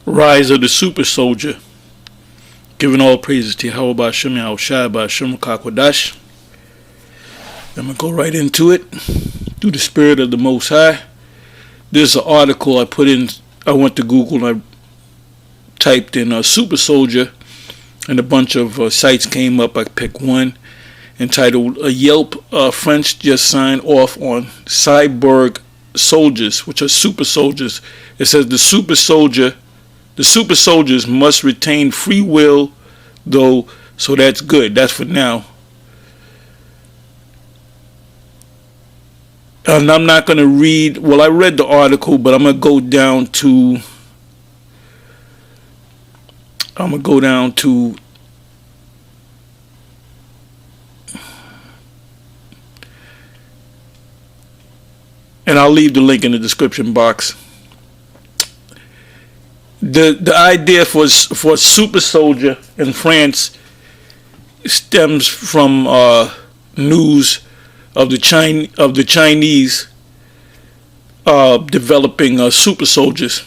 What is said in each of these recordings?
Rise of the Super Soldier. Giving all praises to Yahweh Ba'Shem Yahweh Shai Ba'Shem Kakwadash. I'm going to go right into it. Through the Spirit of the Most High. This is an article I put in. I went to Google and I typed in Super Soldier. And a bunch of sites came up. I picked one entitled Yelp French just signed off on Cyborg soldiers, which are super soldiers. It says the super soldiers must retain free will, though, so that's good. That's for now. And I'm not going to read, well, I read the article, but I'm going to go down to and I'll leave the link in the description box. The idea for a super soldier in France stems from news of the Chinese developing super soldiers.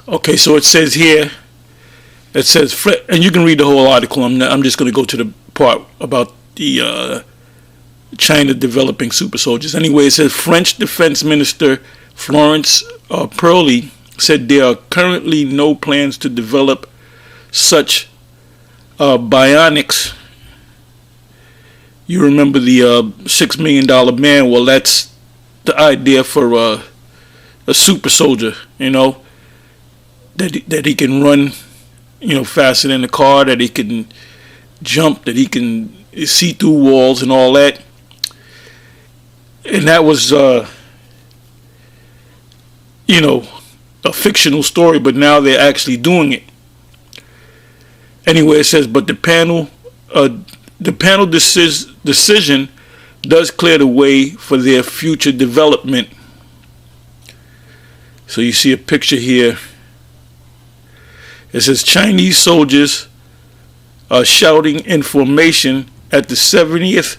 Okay, so it says here, and you can read the whole article. I'm just going to go to the part about the China developing super soldiers. Anyway, it says French Defense Minister Florence Parly said there are currently no plans to develop such bionics. You remember the $6 million man? Well, that's the idea for a super soldier, that he can run, faster than the car, that he can jump, that he can see through walls and all that. And that was, a fictional story, but now they're actually doing it. Anyway, it says, but the panel decision does clear the way for their future development. So you see a picture here. It says Chinese soldiers are shouting in formation at the 70th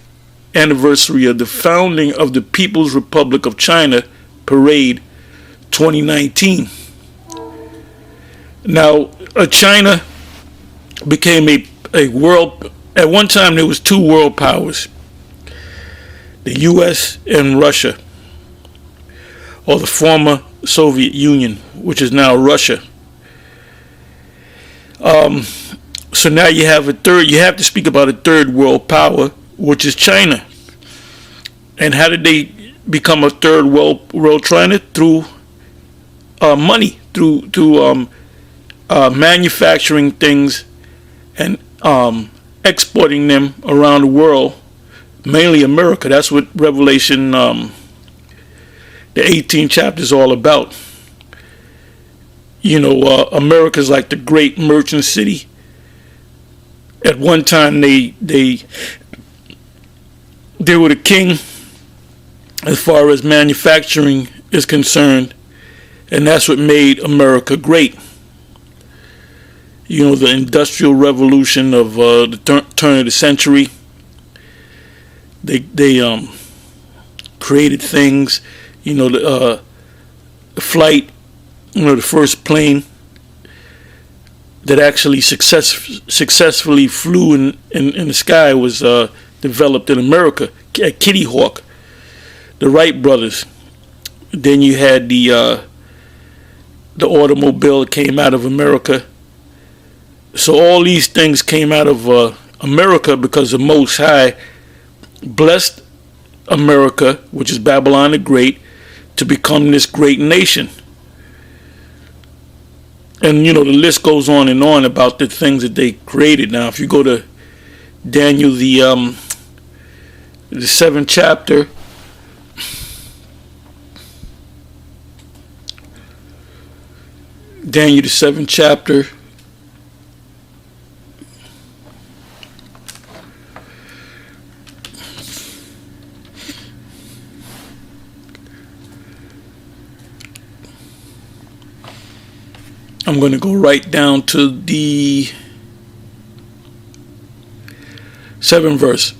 anniversary of the founding of the People's Republic of China Parade 2019. Now, China became a world. At one time, there was two world powers: the U.S. and Russia, or the former Soviet Union, which is now Russia. So now you have a third. You have to speak about a third world power, which is China. And how did they become a third world China? Through money, through manufacturing things and exporting them around the world, mainly America. That's what Revelation, the 18th chapter is all about. America's like the great merchant city. At one time, they were the king as far as manufacturing is concerned, and that's what made America great. The Industrial Revolution of the turn of the century. They created things, the flight, the first plane that actually successfully flew in the sky was developed in America at Kitty Hawk, the Wright brothers. Then you had the automobile that came out of America. So all these things came out of America because the Most High blessed America, which is Babylon the Great, to become this great nation. And the list goes on and on about the things that they created. Now, if you go to Daniel the 7th chapter, Daniel the 7th chapter, I'm going to go right down to the 7th verse.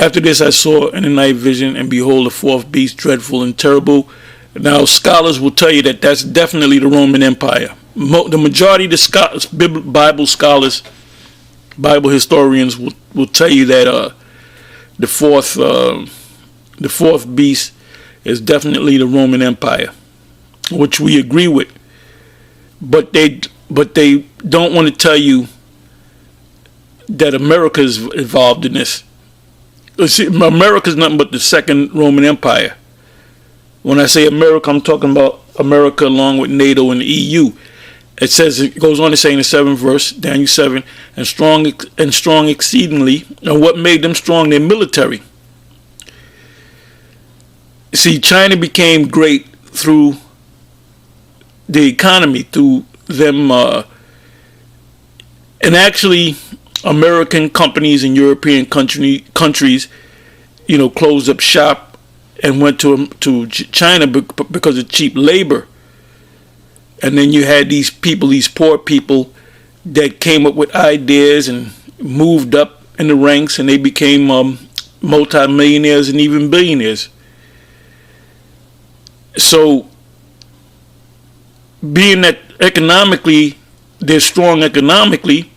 After this I saw in the night vision, and behold, the fourth beast, dreadful and terrible. Now, scholars will tell you that that's definitely the Roman Empire. The majority of the Bible scholars, Bible historians will tell you that the fourth beast is definitely the Roman Empire, which we agree with. But they don't want to tell you that America is involved in this. See, America is nothing but the second Roman Empire. When I say America, I'm talking about America along with NATO and the EU. It goes on to say in the 7th verse, Daniel 7, and strong exceedingly. And what made them strong? Their military. See, China became great through the economy, through them, and actually American companies and European countries, closed up shop and went to China because of cheap labor. And then you had these poor people that came up with ideas and moved up in the ranks, and they became multi-millionaires and even billionaires. So, being that economically, they're strong economically,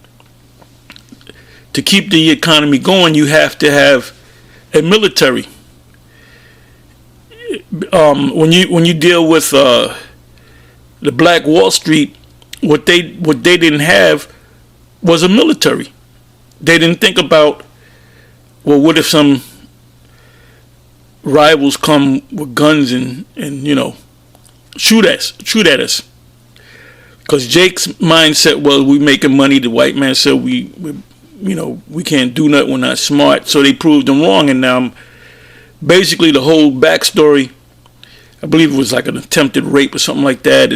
to keep the economy going, you have to have a military. When you deal with the Black Wall Street, what they didn't have was a military. They didn't think about, well, what if some rivals come with guns and shoot at us? Because Jake's mindset was, we making money. The white man said we can't do nothing. We're not smart. So they proved them wrong. And now, basically, the whole backstory, I believe it was like an attempted rape or something like that.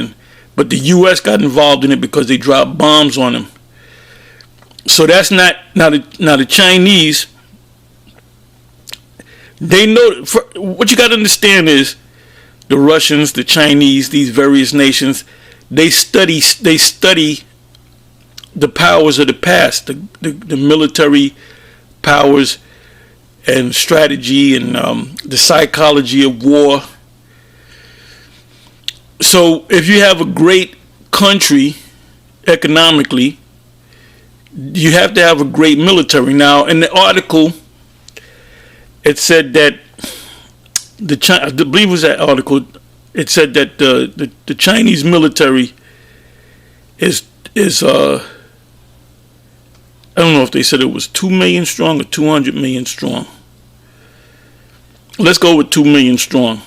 But the U.S. got involved in it because they dropped bombs on them. So that's not now the Chinese. They know what you got to understand is the Russians, the Chinese, these various nations. They study the powers of the past, the military powers and strategy and the psychology of war. So if you have a great country economically, you have to have a great military. Now, in the article, it said that I believe it was that article. It said that the Chinese military is I don't know if they said it was 2 million strong or 200 million strong. Let's go with 2 million strong.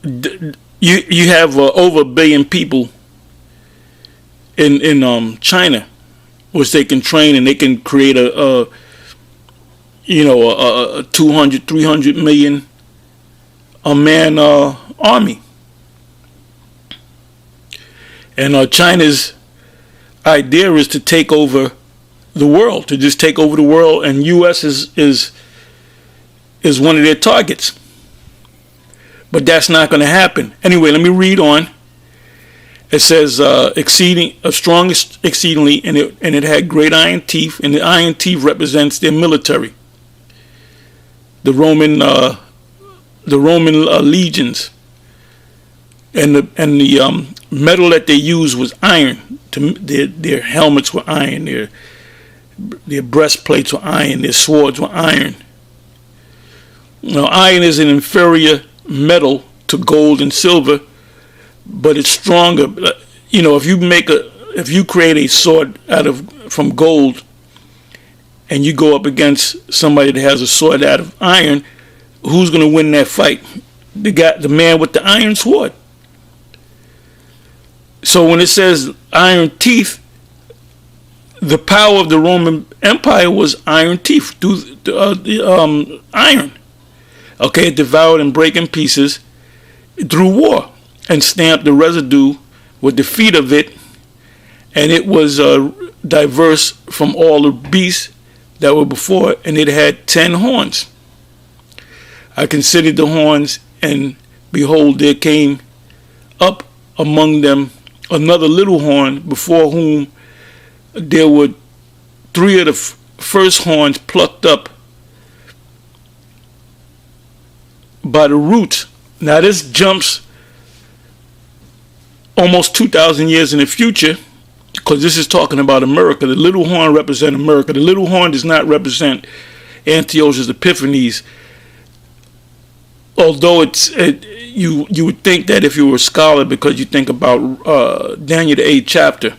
You have over 1 billion people in China, which they can train, and they can create a 200, 300 million man army. And China's idea is to take over the world, to just take over the world, and U.S. is one of their targets. But that's not going to happen. Anyway, let me read on. It says strongest exceedingly, and it had great iron teeth, and the iron teeth represents their military. The Roman legions, and the metal that they used was iron. Their helmets were iron. Their breastplates were iron. Their swords were iron. Now, iron is an inferior metal to gold and silver, but it's stronger. If you create a sword from gold, and you go up against somebody that has a sword out of iron, who's going to win that fight? The man with the iron sword. So when it says iron teeth, the power of the Roman Empire was iron teeth, through the iron. Okay, it devoured and break in pieces through war, and stamped the residue with the feet of it, and it was diverse from all the beasts that were before it, and it had 10 horns. I considered the horns, and behold, there came up among them another little horn, before whom there were 3 of the first horns plucked up by the roots. Now this jumps almost 2,000 years in the future, because this is talking about America. The little horn represents America. The little horn does not represent Antiochus Epiphanes, although you would think that if you were a scholar, because you think about Daniel the 8th chapter,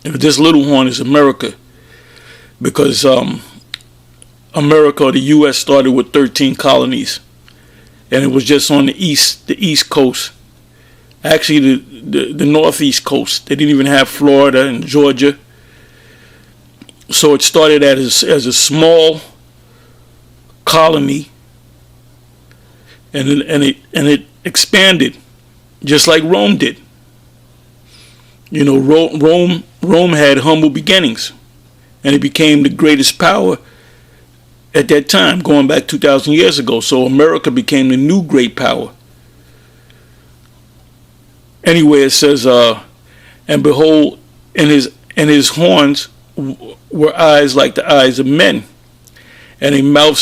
if this little horn is America, because America, or the U.S., started with 13 colonies, and it was just on the east coast. Actually, the northeast coast. They didn't even have Florida and Georgia. So it started as a small colony, and it expanded, just like Rome did. You know, Rome had humble beginnings, and it became the greatest power at that time, going back 2,000 years ago. So America became the new great power. Anyway, it says, and behold, in his horns were eyes like the eyes of men, and a mouth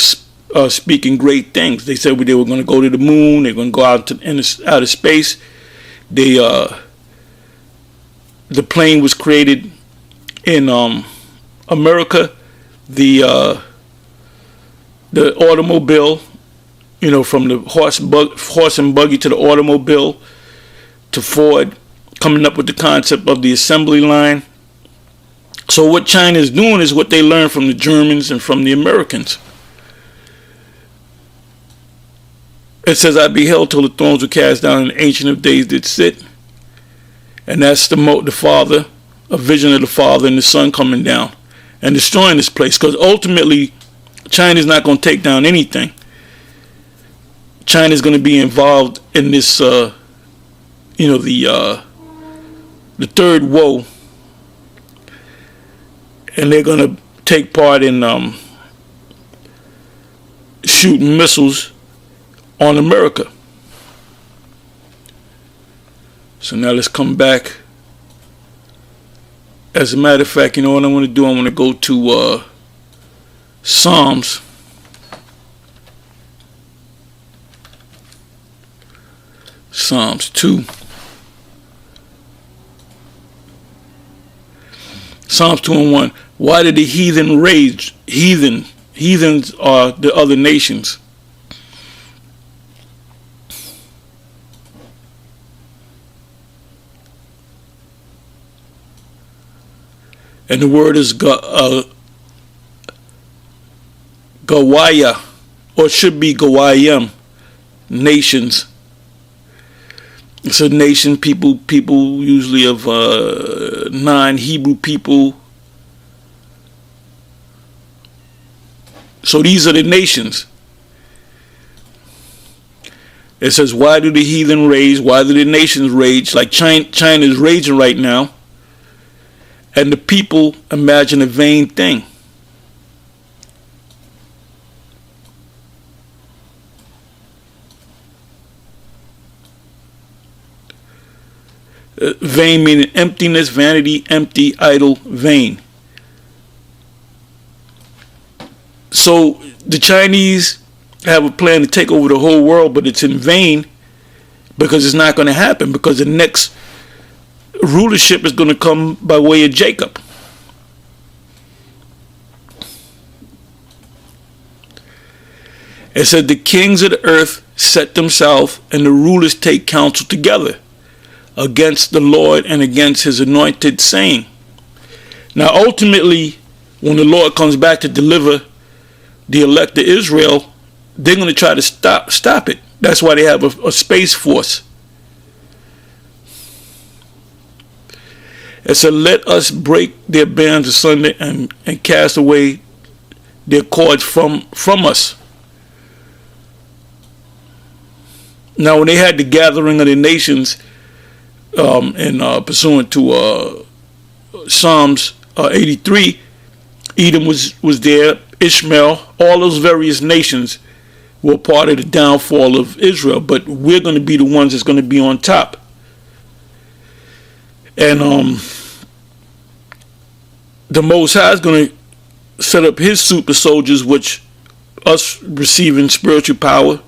speaking great things. They said they were going to go to the moon. They're going to go out to outer space. The plane was created in America. The automobile, you know, from the horse and buggy to the automobile, to Ford, coming up with the concept of the assembly line. So what China is doing is what they learned from the Germans and from the Americans. It says, I beheld till the thrones were cast down, and the Ancient of Days did sit. And that's the Father, a vision of the Father and the Son coming down and destroying this place. Because ultimately, China's not going to take down anything. China's going to be involved in this, the third woe, and they're going to take part in shooting missiles on America. So now let's come back. As a matter of fact, you know what I want to do? I want to go to Psalms. Psalms 2. Psalms 2 and 1. Why did the heathen rage? Heathens are the other nations. And the word is Gawaya, or it should be Gawayim, nations. It's a nation, people usually of non-Hebrew people. So these are the nations. It says, why do the heathen rage? Why do the nations rage? Like China is raging right now. And the people imagine a vain thing. Vain meaning emptiness, vanity, empty, idle, vain. So the Chinese have a plan to take over the whole world, but it's in vain, because it's not going to happen, because the next rulership is going to come by way of Jacob. It said the kings of the earth set themselves, and the rulers take counsel together against the Lord and against his anointed, saying. Now ultimately, when the Lord comes back to deliver the elect of Israel, they're going to try to stop it. That's why they have a space force. It said, let us break their bands asunder and cast away their cords from us. Now when they had the gathering of the nations, pursuant to Psalms 83, Edom was there, Ishmael, all those various nations were part of the downfall of Israel, but we're going to be the ones that's going to be on top. And the Most High is going to set up his super soldiers, which us receiving spiritual power